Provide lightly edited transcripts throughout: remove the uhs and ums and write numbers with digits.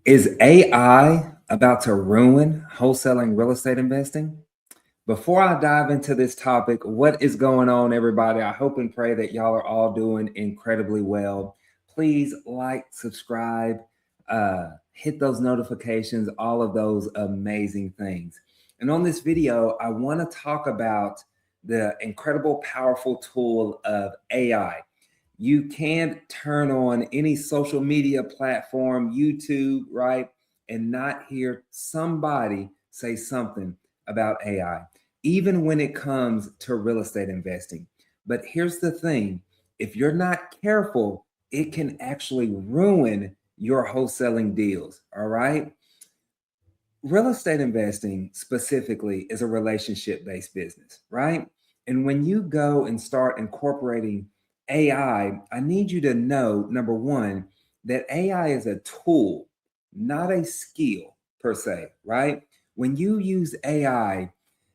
Is AI about to ruin wholesaling real estate investing? Before I dive into this topic, what is going on, everybody? I hope and pray that y'all are all doing incredibly well. Please like, subscribe, hit those notifications, all of those amazing things. And on this video, I want to talk about the incredible, powerful tool of AI. You can't turn on any social media platform, YouTube, right, and not hear somebody say something about AI, even when it comes to real estate investing. But here's the thing, if you're not careful, it can actually ruin your wholesaling deals, all right? Real estate investing specifically is a relationship-based business, right? And when you go and start incorporating AI, I need you to know, number one, that AI is a tool, not a skill per se, right? When you use AI,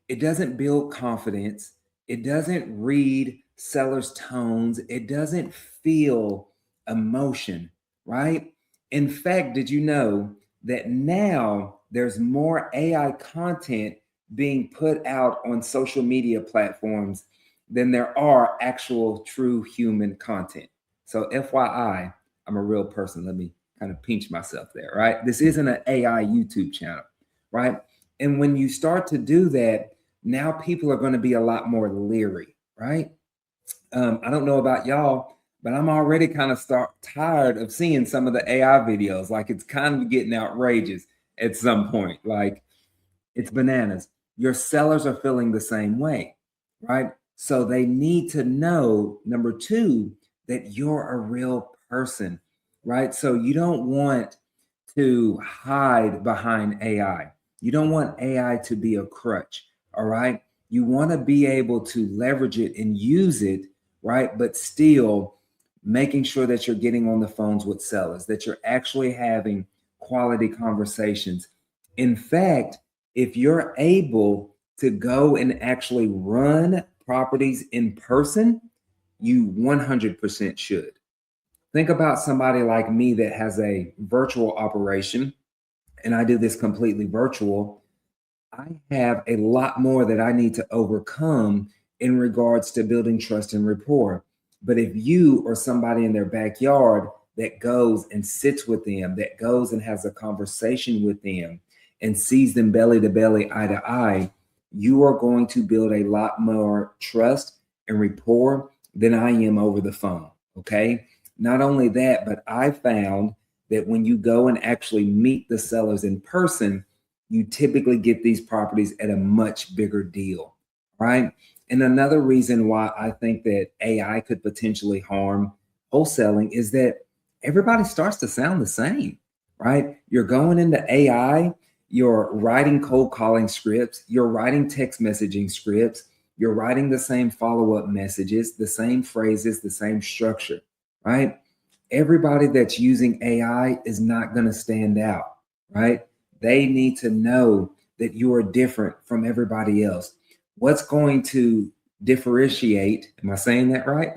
it doesn't build confidence. It doesn't read sellers' tones. It doesn't feel emotion, right? In fact, did you know that now there's more AI content being put out on social media platforms than there are actual true human content? So FYI, I'm a real person. Let me kind of pinch myself there, right? This isn't an AI YouTube channel, right? And when you start to do that, now people are going to be a lot more leery, right? I don't know about y'all, but I'm already kind of tired of seeing some of the AI videos. Like, it's kind of getting outrageous at some point. Like, it's bananas. Your sellers are feeling the same way, right? So they need to know, number two, that you're a real person, right? So you don't want to hide behind AI. You don't want AI to be a crutch, all right? You want to be able to leverage it and use it, right? But still making sure that you're getting on the phones with sellers, that you're actually having quality conversations. In fact, if you're able to go and actually run properties in person, you 100% should. Think about somebody like me that has a virtual operation, and I do this completely virtual. I have a lot more that I need to overcome in regards to building trust and rapport. But if you or somebody in their backyard that goes and sits with them, that goes and has a conversation with them and sees them belly to belly, eye to eye, you are going to build a lot more trust and rapport than I am over the phone. Okay. Not only that, but I found that when you go and actually meet the sellers in person, you typically get these properties at a much bigger deal, right? And another reason why I think that AI could potentially harm wholesaling is that everybody starts to sound the same, right? You're going into AI, you're writing cold calling scripts, you're writing text messaging scripts, you're writing the same follow-up messages, the same phrases, the same structure, right? Everybody that's using AI is not going to stand out, right? They need to know that you are different from everybody else. What's going to differentiate, am I saying that right?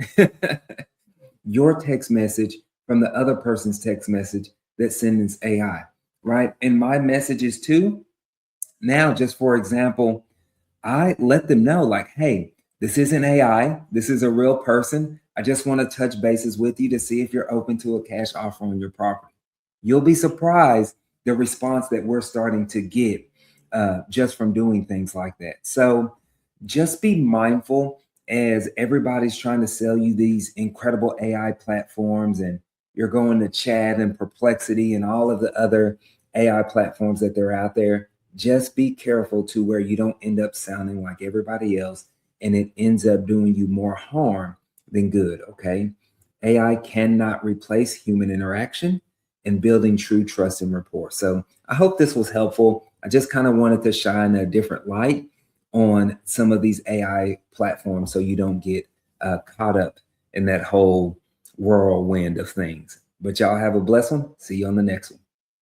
Your text message from the other person's text message that sends AI, right? And my messages too. Now, just for example, I let them know, like, hey, this isn't AI. This is a real person. I just want to touch bases with you to see if you're open to a cash offer on your property. You'll be surprised the response that we're starting to get just from doing things like that. So just be mindful as everybody's trying to sell you these incredible AI platforms, and you're going to Chat and Perplexity and all of the other AI platforms that they're out there. Just be careful to where you don't end up sounding like everybody else and it ends up doing you more harm than good, okay? AI cannot replace human interaction and building true trust and rapport. So I hope this was helpful. I just kind of wanted to shine a different light on some of these AI platforms so you don't get caught up in that whole whirlwind of things. But y'all have a blessed one. See you on the next one.